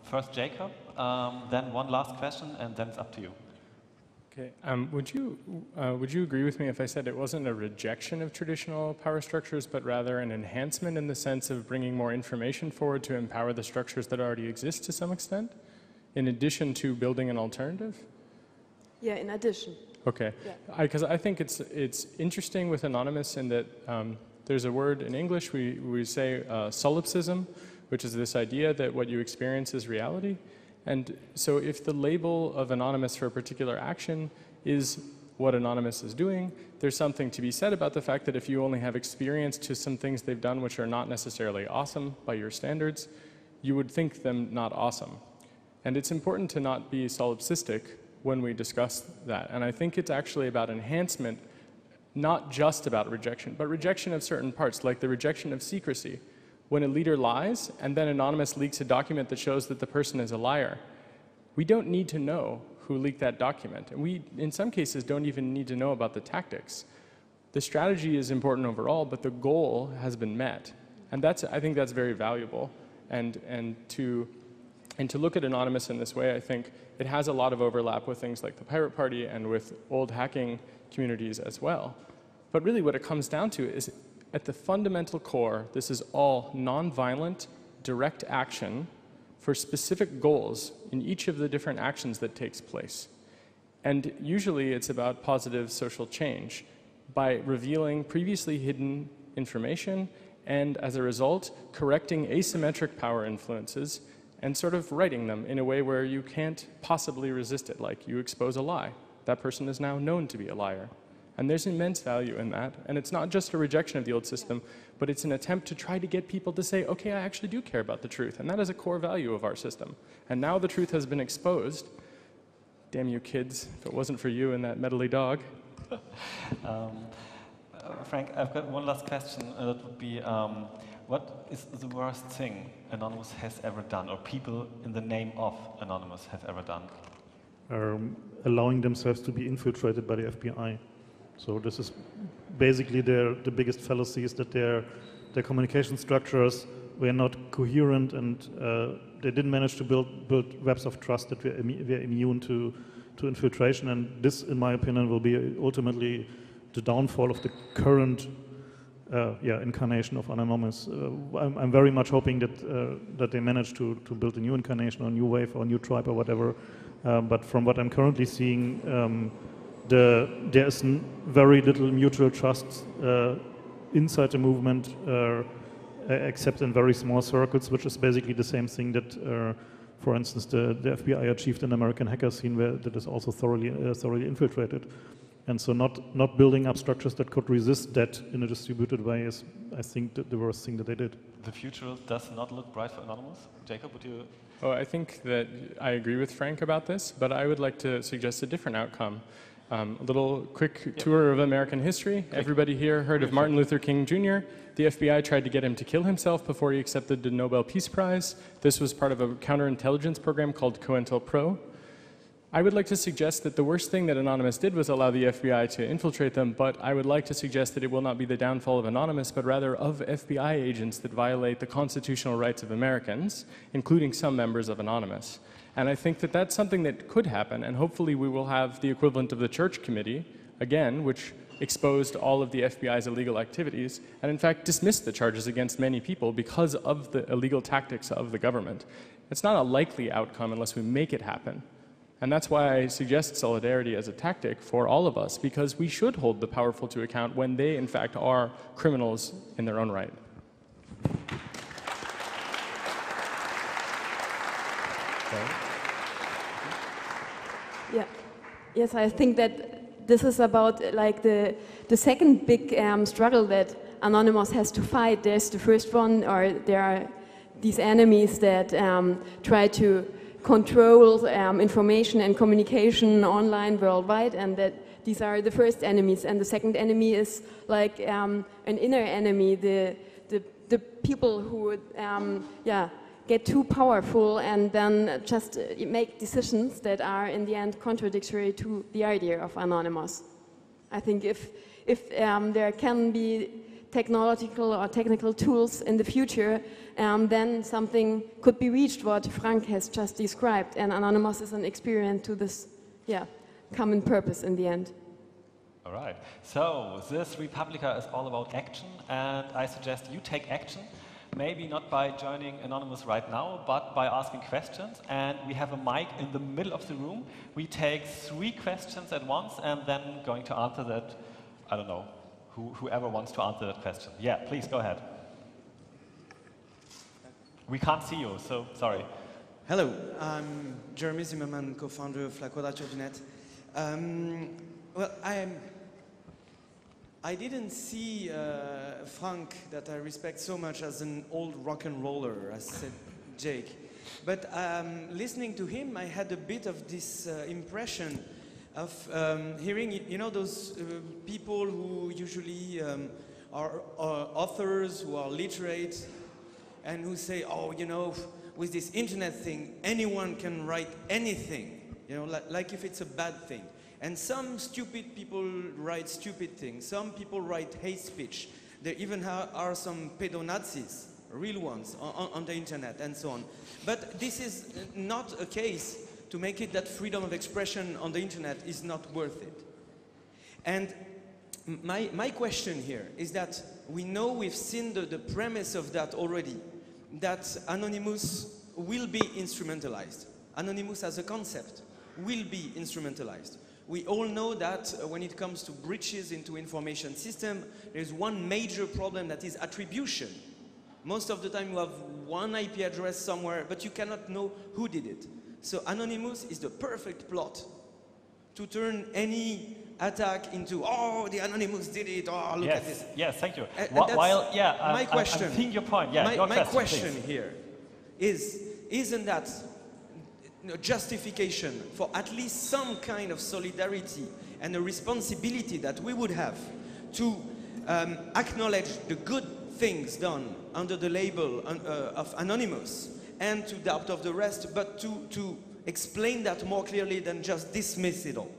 First Jacob, then one last question, and then it's up to you. Okay. Would you agree with me if I said it wasn't a rejection of traditional power structures, but rather an enhancement in the sense of bringing more information forward to empower the structures that already exist to some extent, in addition to building an alternative? Yeah, in addition. Okay. Because I think it's interesting with anonymous in that there's a word in English we say solipsism, which is this idea that what you experience is reality. And so if the label of anonymous for a particular action is what anonymous is doing, there's something to be said about the fact that if you only have experience to some things they've done which are not necessarily awesome by your standards, you would think them not awesome. And it's important to not be solipsistic when we discuss that. And I think it's actually about enhancement, not just about rejection, but rejection of certain parts, like the rejection of secrecy. When a leader lies and then anonymous leaks a document that shows that the person is a liar, we don't need to know who leaked that document. And we, in some cases, don't even need to know about the tactics. The strategy is important overall, but the goal has been met. And I think that's very valuable. And to look at anonymous in this way, I think it has a lot of overlap with things like the Pirate Party and with old hacking communities as well. But really what it comes down to is, at the fundamental core, this is all nonviolent, direct action for specific goals in each of the different actions that takes place. And usually it's about positive social change by revealing previously hidden information and, as a result, correcting asymmetric power influences and sort of writing them in a way where you can't possibly resist it, like you expose a lie. That person is now known to be a liar. And there's immense value in that. And it's not just a rejection of the old system, but it's an attempt to try to get people to say, okay, I actually do care about the truth. And that is a core value of our system. And now the truth has been exposed. Damn you kids, if it wasn't for you and that meddly dog. Frank, I've got one last question. That would be, what is the worst thing Anonymous has ever done, or people in the name of Anonymous have ever done? Allowing themselves to be infiltrated by the FBI. So this is basically the biggest fallacy, is that their communication structures were not coherent, and they didn't manage to build webs of trust that were immune to infiltration. And this, in my opinion, will be ultimately the downfall of the current incarnation of Anonymous. I'm very much hoping that they manage to build a new incarnation, or a new wave, or a new tribe, or whatever. But from what I'm currently seeing, there is very little mutual trust inside the movement, except in very small circles, which is basically the same thing that, for instance, the FBI achieved in the American hacker scene, where that is also thoroughly infiltrated. And so not building up structures that could resist that in a distributed way is, I think, the worst thing that they did. The future does not look bright for Anonymous. Jacob, would you? Oh, I think that I agree with Frank about this, but I would like to suggest a different outcome. A little quick tour of American history. Everybody here heard of Martin Luther King Jr. The FBI tried to get him to kill himself before he accepted the Nobel Peace Prize. This was part of a counterintelligence program called COINTELPRO. I would like to suggest that the worst thing that Anonymous did was allow the FBI to infiltrate them, but I would like to suggest that it will not be the downfall of Anonymous, but rather of FBI agents that violate the constitutional rights of Americans, including some members of Anonymous. And I think that that's something that could happen, and hopefully we will have the equivalent of the Church Committee, again, which exposed all of the FBI's illegal activities, and in fact dismissed the charges against many people because of the illegal tactics of the government. It's not a likely outcome unless we make it happen. And that's why I suggest solidarity as a tactic for all of us, because we should hold the powerful to account when they, in fact, are criminals in their own right. Yeah. Yes, I think that this is about like the second big struggle that Anonymous has to fight. There's the first one, or there are these enemies that try to control information and communication online worldwide, and that these are the first enemies. And the second enemy is like an inner enemy, the people who would get too powerful and then just make decisions that are in the end contradictory to the idea of Anonymous. I think if there can be technological or technical tools in the future, then something could be reached what Frank has just described, and Anonymous is an experience to this common purpose in the end. All right, so this Republica is all about action, and I suggest you take action, maybe not by joining Anonymous right now, but by asking questions, and we have a mic in the middle of the room. We take 3 questions at once, and then going to answer that, I don't know, whoever wants to answer that question. Yeah, please, go ahead. We can't see you, so sorry. Hello, I'm Jeremy Zimmerman, co-founder of La Quadrature du Net. Well, I didn't see Frank, that I respect so much, as an old rock and roller, as said Jake. But listening to him, I had a bit of this impression of hearing, you know, those people who usually are authors, who are literate, and who say, oh, you know, with this internet thing, anyone can write anything, you know, like if it's a bad thing. And some stupid people write stupid things. Some people write hate speech. There even are some pedo-Nazis, real ones, on the internet and so on. But this is not a case to make it that freedom of expression on the internet is not worth it. And my question here is that we know, we've seen the premise of that already, that Anonymous will be instrumentalized. Anonymous as a concept will be instrumentalized. We all know that when it comes to breaches into information system, there's one major problem, that is attribution. Most of the time you have one IP address somewhere, but you cannot know who did it. So Anonymous is the perfect plot to turn any attack into, oh, the Anonymous did it, oh, look at this. Yes, thank you. My question, I'm seeing your point. Yeah, my question here is, isn't that justification for at least some kind of solidarity and a responsibility that we would have to acknowledge the good things done under the label of Anonymous and to doubt of the rest, but to explain that more clearly than just dismiss it all?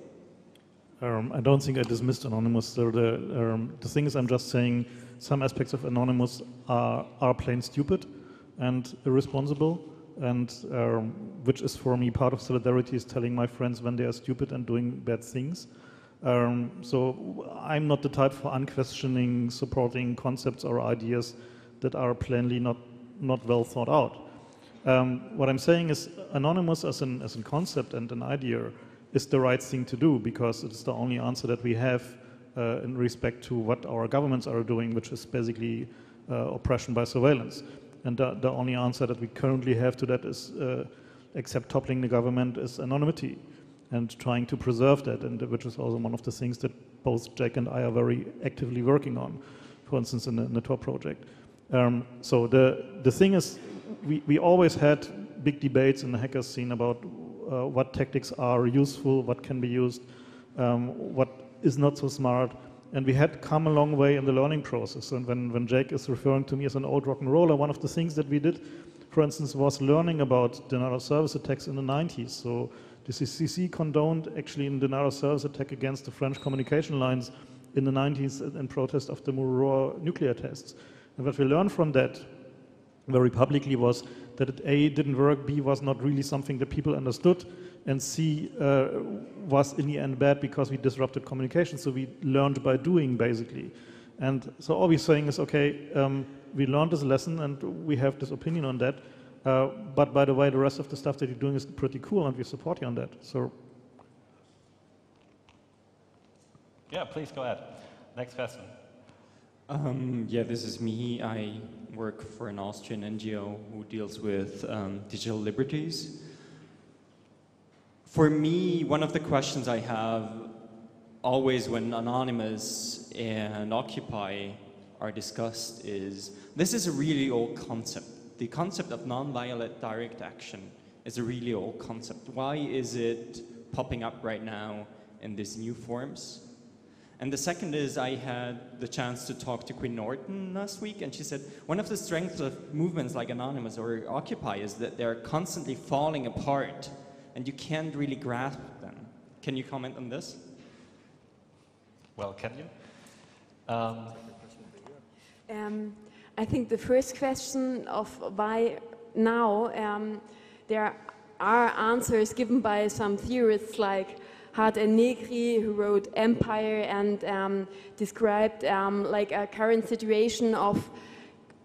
I don't think I dismissed Anonymous. So the thing is, I'm just saying some aspects of Anonymous are plain stupid and irresponsible, and which is for me part of solidarity, is telling my friends when they are stupid and doing bad things. So I'm not the type for unquestioning, supporting concepts or ideas that are plainly not well thought out. What I'm saying is Anonymous as a concept and an idea is the right thing to do, because it's the only answer that we have in respect to what our governments are doing, which is basically oppression by surveillance. And the only answer that we currently have to that is, except toppling the government, is anonymity and trying to preserve that, and which is also one of the things that both Jake and I are very actively working on, for instance, in the Tor project. So the thing is, we always had big debates in the hacker scene about what tactics are useful, what can be used, what is not so smart. And we had come a long way in the learning process. And when Jake is referring to me as an old rock and roller, one of the things that we did, for instance, was learning about denial of service attacks in the 90s. So the CCC condoned actually a denial of service attack against the French communication lines in the 90s in protest of the Mururoa nuclear tests. And what we learned from that very publicly was that it A, didn't work, B, was not really something that people understood, and C, was in the end bad because we disrupted communication. So we learned by doing, basically. And so all we're saying is, okay, we learned this lesson and we have this opinion on that. But by the way, the rest of the stuff that you're doing is pretty cool and we support you on that. So. Yeah, please go ahead. Next question. Yeah, this is me. I work for an Austrian NGO who deals with digital liberties. For me, one of the questions I have always when Anonymous and Occupy are discussed is, this is a really old concept. The concept of nonviolent direct action is a really old concept. Why is it popping up right now in these new forms? And the second is, I had the chance to talk to Quinn Norton last week, and she said one of the strengths of movements like Anonymous or Occupy is that they're constantly falling apart and you can't really grasp them. Can you comment on this? Well, can you? I think the first question of why now, there are answers given by some theorists like Hart and Negri, who wrote Empire and described like a current situation of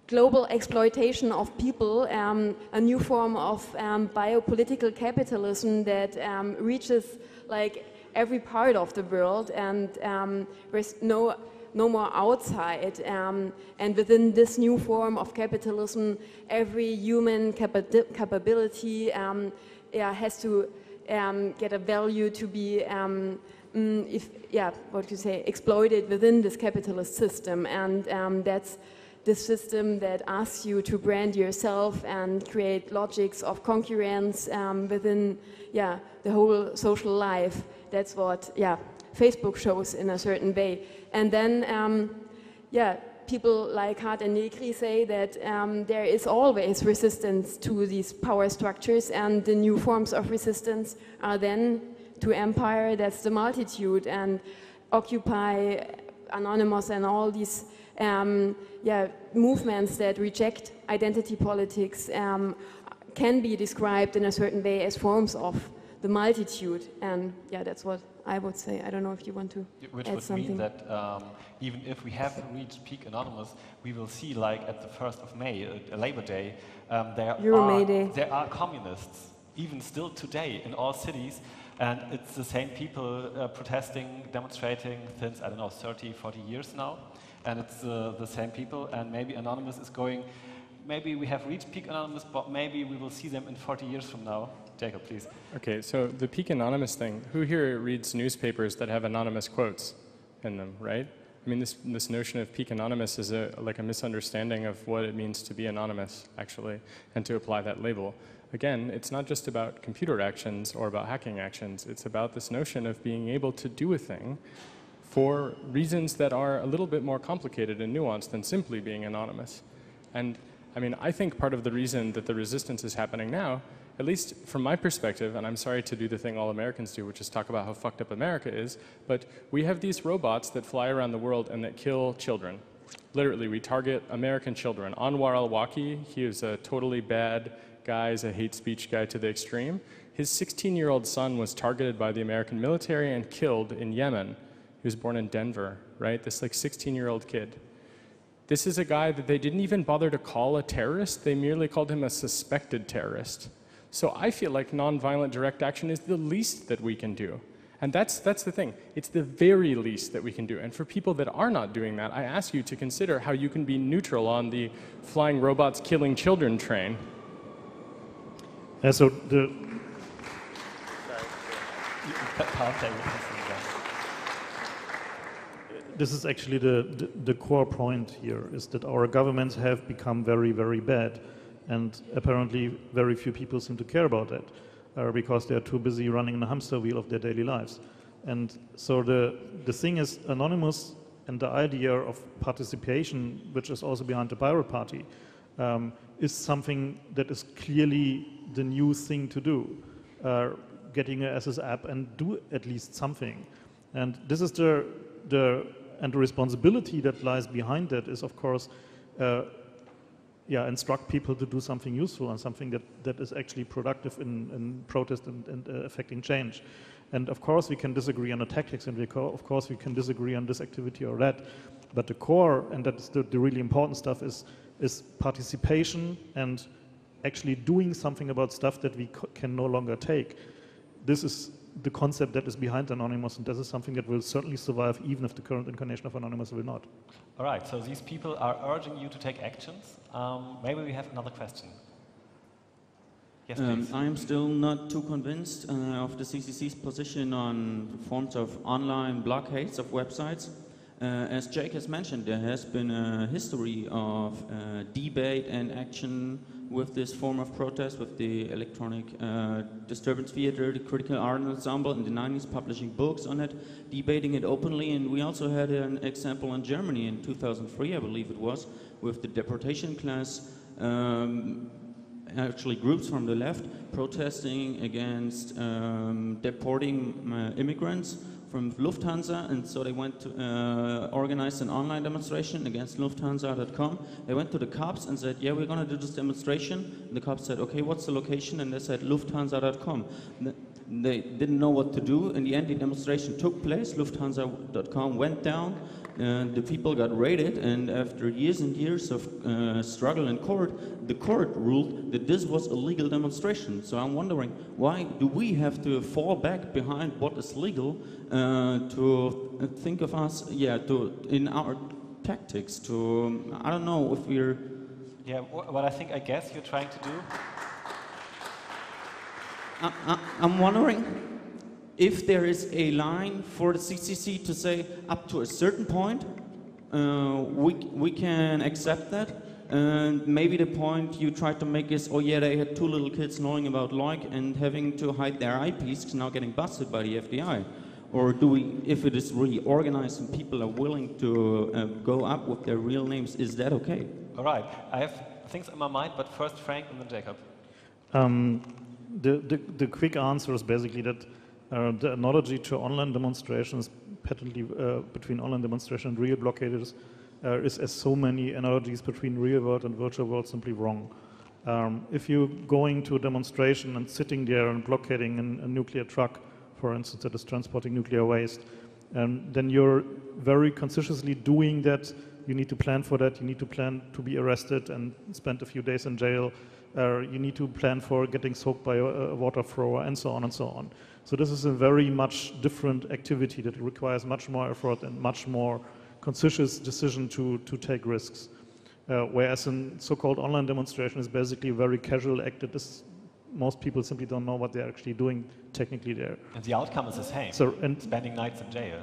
global exploitation of people, a new form of biopolitical capitalism that reaches like every part of the world, and there's no more outside. And within this new form of capitalism, every human capability has to get a value to be, exploited within this capitalist system. And that's the system that asks you to brand yourself and create logics of concurrence within the whole social life. That's what Facebook shows in a certain way. And then people like Hart and Negri say that there is always resistance to these power structures, and the new forms of resistance are then to empire, that's the multitude, and Occupy, Anonymous, and all these movements that reject identity politics can be described in a certain way as forms of the multitude. And that's what I would say. I don't know if you want to add something. Which would mean that even if we have reached peak Anonymous, we will see, like at the 1st of May, Labor Day, there are communists, even still today, in all cities. And it's the same people protesting, demonstrating since, I don't know, 30, 40 years now. And it's the same people, and maybe Anonymous is going, maybe we have reached peak Anonymous, but maybe we will see them in 40 years from now. Jacob, please. Okay, so the peak Anonymous thing, who here reads newspapers that have anonymous quotes in them, right? I mean, this notion of peak Anonymous is like a misunderstanding of what it means to be anonymous, actually, and to apply that label. Again, it's not just about computer actions or about hacking actions. It's about this notion of being able to do a thing for reasons that are a little bit more complicated and nuanced than simply being anonymous. And I mean, I think part of the reason that the resistance is happening now, at least from my perspective, and I'm sorry to do the thing all Americans do, which is talk about how fucked up America is, but we have these robots that fly around the world and that kill children. Literally, we target American children. Anwar al-Awlaki, he is a totally bad guy, he's a hate speech guy to the extreme. His 16-year-old son was targeted by the American military and killed in Yemen. He was born in Denver, right? This like 16-year-old kid. This is a guy that they didn't even bother to call a terrorist. They merely called him a suspected terrorist. So I feel like nonviolent direct action is the least that we can do. And that's the thing. It's the very least that we can do. And for people that are not doing that, I ask you to consider how you can be neutral on the flying robots killing children train. So this is actually the core point here, is that our governments have become very, very bad. And apparently very few people seem to care about that because they're too busy running the hamster wheel of their daily lives. And so the thing is, Anonymous and the idea of participation, which is also behind the Pirate Party, is something that is clearly the new thing to do. Getting a SS app and do at least something. And this is the responsibility that lies behind that is, of course, instruct people to do something useful and something that is actually productive in protest and affecting change. And of course we can disagree on the tactics, and of course we can disagree on this activity or that, but the core, and that's the really important stuff, is participation and actually doing something about stuff that we can no longer take. This is the concept that is behind Anonymous, and this is something that will certainly survive even if the current incarnation of Anonymous will not. All right, so these people are urging you to take actions. Maybe we have another question. Yes, please. I'm still not too convinced of the CCC's position on forms of online blockades of websites. As Jake has mentioned, there has been a history of debate and action with this form of protest, with the electronic disturbance theater, the critical art ensemble in the 90s, publishing books on it, debating it openly. And we also had an example in Germany in 2003, I believe it was, with the deportation class, actually groups from the left protesting against deporting immigrants from Lufthansa, and so they went to organize an online demonstration against Lufthansa.com. They went to the cops and said, yeah, we're going to do this demonstration. And the cops said, okay, what's the location? And they said, Lufthansa.com. They didn't know what to do. In the end, the demonstration took place. Lufthansa.com went down. The people got raided, and after years and years of struggle in court, the court ruled that this was a legal demonstration. So I'm wondering, why do we have to fall back behind what is legal to think of us, in our tactics, to, I don't know if we're... Yeah, what I guess you're trying to do... I'm wondering if there is a line for the CCC to say up to a certain point, we can accept that. And maybe the point you tried to make is, oh yeah, they had 2 little kids knowing about Loic and having to hide their IPs now getting busted by the FDI. Or do we, if it is really organized and people are willing to go up with their real names, is that okay? All right, I have things in my mind, but first Frank and then Jacob. The quick answer is basically that the analogy to online demonstrations, patently between online demonstration and real blockaders, is as so many analogies between real world and virtual world simply wrong. If you're going to a demonstration and sitting there and blockading a nuclear truck, for instance, that is transporting nuclear waste, then you're very consciously doing that. You need to plan for that. You need to plan to be arrested and spend a few days in jail. You need to plan for getting soaked by a water thrower, and so on and so on. So this is a very much different activity that requires much more effort and much more conscious decision to take risks. Whereas a so-called online demonstration is basically a very casual act that most people simply don't know what they're actually doing technically there. And the outcome is the same, spending nights in jail.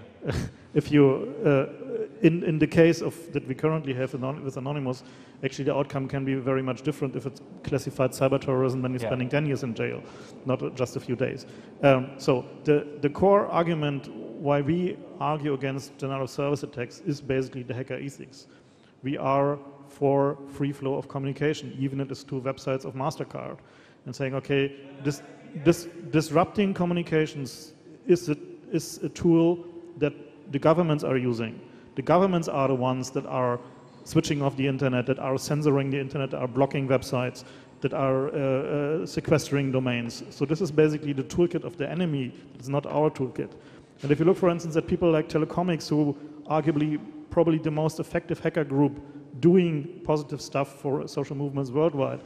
If you, in the case of that we currently have with Anonymous, actually the outcome can be very much different if it's classified cyber terrorism than you're spending 10 years in jail, not just a few days. So the core argument why we argue against denial of service attacks is basically the hacker ethics. We are for free flow of communication, even if it's to websites of MasterCard, and saying, okay, this disrupting communications is a tool that the governments are using. The governments are the ones that are switching off the internet, that are censoring the internet, that are blocking websites, that are sequestering domains. So this is basically the toolkit of the enemy. It's not our toolkit. And if you look, for instance, at people like Telecomics, who arguably probably the most effective hacker group doing positive stuff for social movements worldwide.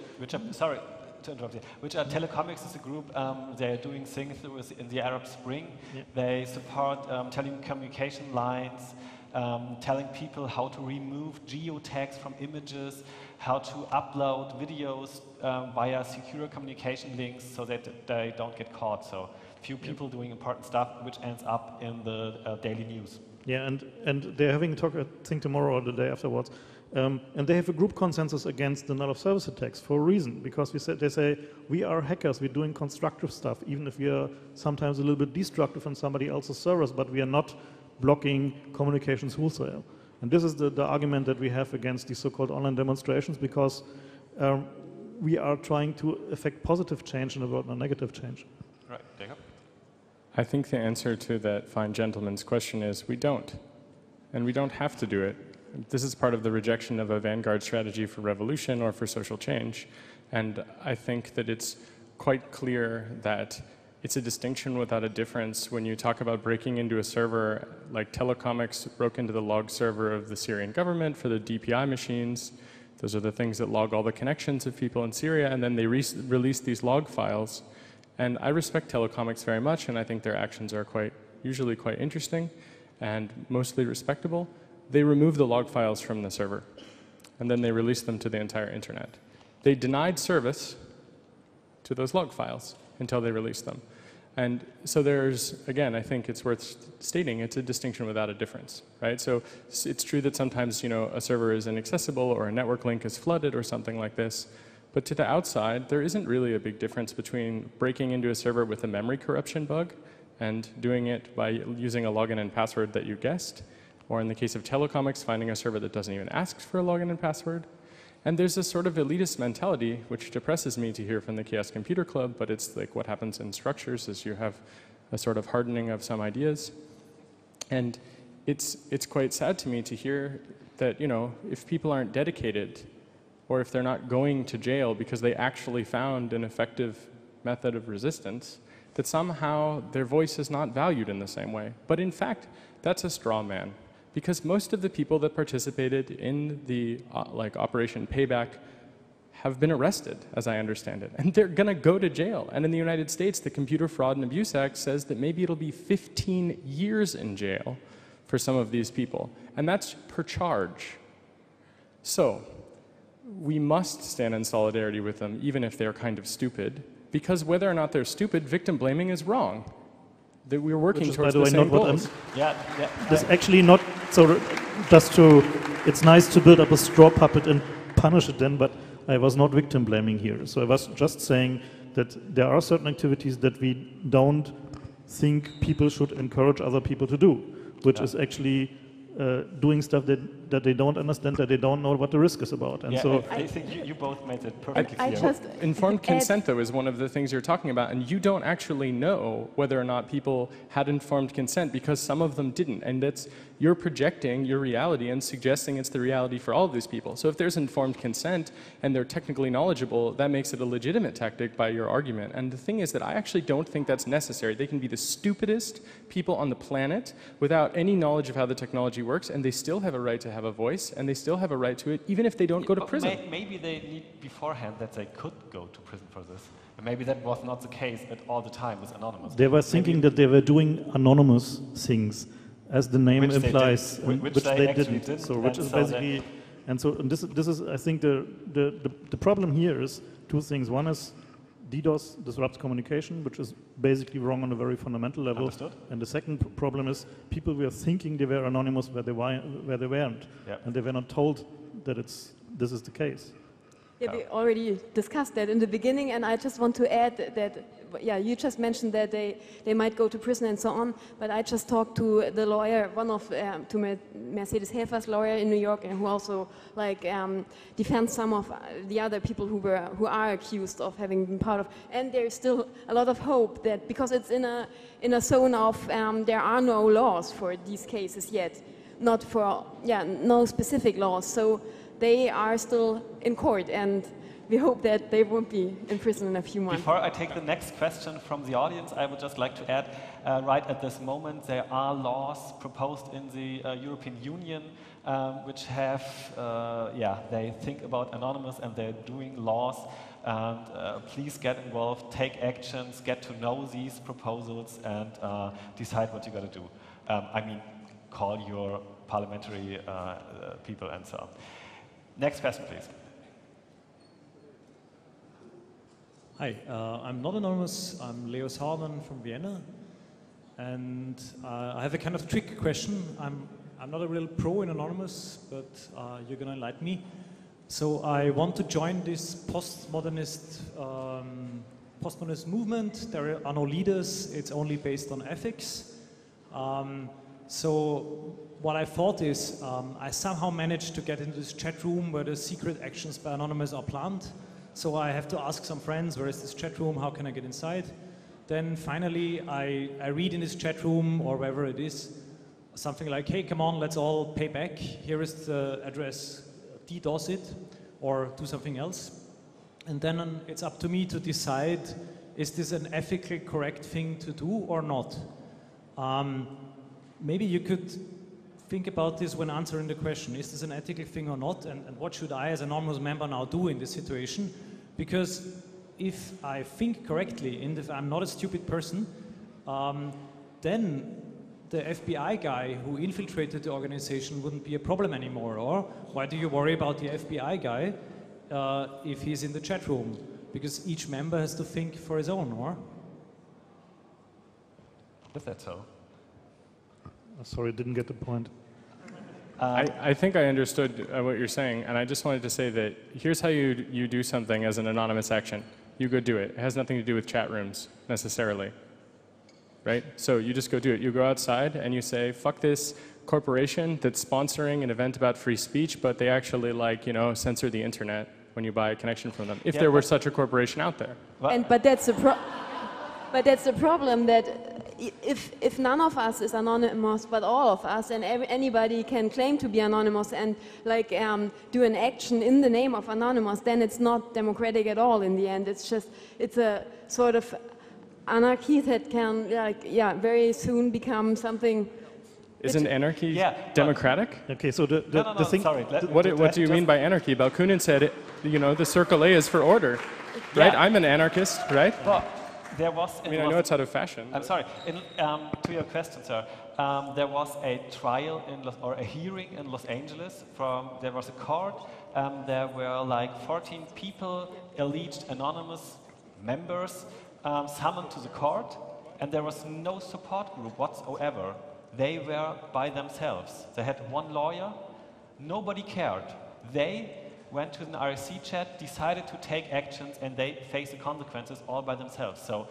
Sorry to interrupt you. Telecomics is a group, they're doing things in the Arab Spring. Yeah. They support telecommunication lines, telling people how to remove geotags from images, how to upload videos via secure communication links so that they don't get caught. So few people doing important stuff which ends up in the daily news. Yeah, and they're having a talk, I think tomorrow or the day afterwards. And they have a group consensus against denial of service attacks for a reason, because they say we are hackers, we're doing constructive stuff, even if we are sometimes a little bit destructive on somebody else's servers, but we are not blocking communications wholesale. And this is the argument that we have against these so-called online demonstrations, because we are trying to effect positive change in the world, not negative change. Right, Jacob? I think the answer to that fine gentleman's question is we don't. And we don't have to do it. This is part of the rejection of a vanguard strategy for revolution or for social change. And I think that it's quite clear that it's a distinction without a difference when you talk about breaking into a server like Telecomics broke into the log server of the Syrian government for the DPI machines. Those are the things that log all the connections of people in Syria, and then they release these log files. And I respect Telecomics very much, and I think their actions are usually quite interesting and mostly respectable. They remove the log files from the server, and then they release them to the entire internet. They denied service to those log files until they released them. And so there's, again, I think it's worth stating, it's a distinction without a difference, right? So it's true that sometimes, a server is inaccessible or a network link is flooded or something like this. But to the outside, there isn't really a big difference between breaking into a server with a memory corruption bug and doing it by using a login and password that you guessed, or in the case of Telecomics, finding a server that doesn't even ask for a login and password. And there's this sort of elitist mentality, which depresses me to hear from the Chaos Computer Club, but it's like what happens in structures is you have a sort of hardening of some ideas. And it's quite sad to me to hear that, you know, if people aren't dedicated, or if they're not going to jail because they actually found an effective method of resistance, that somehow their voice is not valued in the same way. But in fact, that's a straw man, because most of the people that participated in the like Operation Payback have been arrested, as I understand it, and they're gonna go to jail. And in the United States, the Computer Fraud and Abuse Act says that maybe it'll be 15 years in jail for some of these people, and that's per charge. So we must stand in solidarity with them, even if they're kind of stupid, because whether or not they're stupid, victim blaming is wrong. That we're working towards the same goals. That's actually not so. Just to, it's nice to build up a straw puppet and punish it then, but I was not victim blaming here. So I was just saying that there are certain activities that we don't think people should encourage other people to do, which is actually doing stuff that they don't understand, that they don't know what the risk is about. And so I think you both made it perfectly clear. just informed consent, though, is one of the things you're talking about, and you don't actually know whether or not people had informed consent, because some of them didn't, and that's, you're projecting your reality and suggesting it's the reality for all of these people. So if there's informed consent and they're technically knowledgeable, that makes it a legitimate tactic by your argument. And the thing is that I actually don't think that's necessary. They can be the stupidest people on the planet without any knowledge of how the technology works, and they still have a right to have a voice, and they still have a right to it, even if they don't go to prison. Maybe they need beforehand that they could go to prison for this. And maybe that was not the case at all the time with Anonymous. They were thinking that they were doing anonymous things, as the name implies, which they didn't. So, which is basically, and this is, I think, the problem here is two things. One is DDoS disrupts communication, which is basically wrong on a very fundamental level. Understood. And the second problem is people were thinking they were anonymous where they weren't, and they were not told that this is the case. Yeah, we already discussed that in the beginning, and I just want to add that, yeah, you just mentioned that they might go to prison and so on, but I just talked to the lawyer, to Mercedes Helfer's lawyer in New York, and who also like defends some of the other people who are accused of having been part of, and there is still a lot of hope that, because it's in a zone of there are no laws for these cases yet, no specific laws, so they are still in court, and we hope that they won't be in prison in a few months. Before I take the next question from the audience, I would just like to add, right at this moment, there are laws proposed in the European Union which have, they think about Anonymous, and they're doing laws. And please get involved, take actions, get to know these proposals, and decide what you're going to do. I mean, call your parliamentary people and so on. Next question, please. Hi, I'm not anonymous. I'm Leo Sauermann from Vienna, and I have a kind of trick question. I'm not a real pro in Anonymous, but you're going to enlighten me. So I want to join this postmodernist movement. There are no leaders. It's only based on ethics. So what I thought is I somehow managed to get into this chat room where the secret actions by Anonymous are planned. So I have to ask some friends, where is this chat room? How can I get inside? Then finally I read in this chat room, or wherever it is, something like, hey, come on, let's all pay back. Here is the address, DDoS it, or do something else. And then it's up to me to decide, is this an ethically correct thing to do or not? Maybe you could think about this when answering the question, is this an ethical thing or not? And what should I, as an anonymous member, now do in this situation? Because if I think correctly, if I'm not a stupid person, then the FBI guy who infiltrated the organization wouldn't be a problem anymore. Or why do you worry about the FBI guy if he's in the chat room? Because each member has to think for his own, or? Is that so? Sorry, didn't get the point. I think I understood what you're saying, and I just wanted to say that here's how you do something as an anonymous action. You go do it. It has nothing to do with chat rooms, necessarily. Right? So you just go do it. You go outside and you say, fuck this corporation that's sponsoring an event about free speech, but they actually, like, you know, censor the internet when you buy a connection from them, if there were such a corporation out there. But that's the problem, that if none of us is anonymous, but all of us, and anybody can claim to be anonymous and like do an action in the name of anonymous, then it's not democratic at all in the end. It's a sort of anarchy that can very soon become something. Isn't anarchy democratic? Okay, so the thing. Sorry. What do you mean by anarchy? Bakunin said, the circle A is for order, right? I'm an anarchist, right? Well, there was. I know it's out of fashion. I'm sorry. To your question, sir, there was a trial or a hearing in Los Angeles. There was a court. There were like 14 people, alleged anonymous members, summoned to the court, and there was no support group whatsoever. They were by themselves. They had one lawyer. Nobody cared. They went to an RSC chat, decided to take actions, and they face the consequences all by themselves. So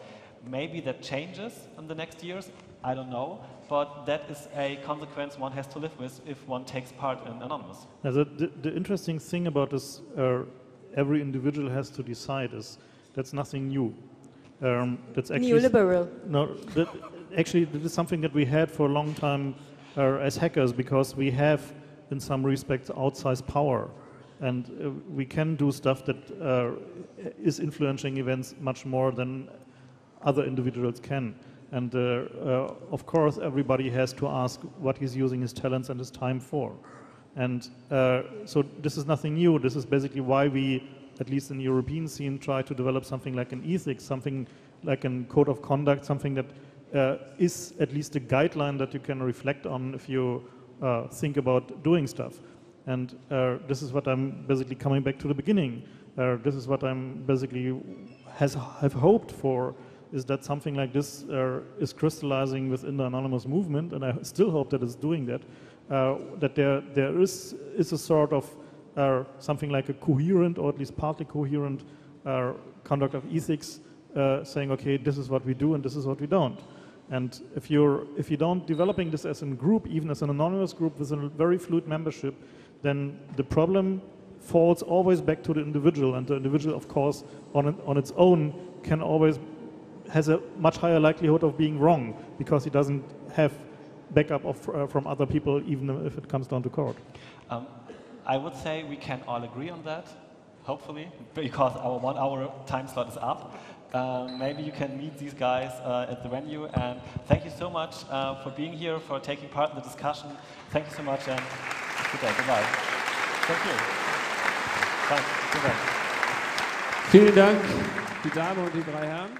maybe that changes in the next years. I don't know. But that is a consequence one has to live with if one takes part in Anonymous. Now the interesting thing about this, every individual has to decide, is that's nothing new. That's actually neoliberal. No, actually, this is something that we had for a long time as hackers, because we have, in some respects, outsized power. And we can do stuff that is influencing events much more than other individuals can. And of course, everybody has to ask what he's using his talents and his time for. And so this is nothing new. This is basically why we, at least in the European scene, try to develop something like an ethics, something like a code of conduct, something that is at least a guideline that you can reflect on if you think about doing stuff. And this is what I'm basically coming back to the beginning. This is what I'm basically have hoped for, is that something like this is crystallizing within the Anonymous movement, and I still hope that it's doing that, that there is a sort of something like a coherent, or at least partly coherent, conduct of ethics, saying, okay, this is what we do and this is what we don't. And if you don't developing this as a group, even as an anonymous group with a very fluid membership, then the problem falls always back to the individual, and the individual, of course, on its own has a much higher likelihood of being wrong, because he doesn't have backup from other people, even if it comes down to court. I would say we can all agree on that, hopefully, because our 1 hour time slot is up. Maybe you can meet these guys at the venue, and thank you so much for being here, for taking part in the discussion. Thank you so much, and good day. Goodbye. Thank you. Thanks. Good day. Vielen Dank, die Damen und die drei Herren.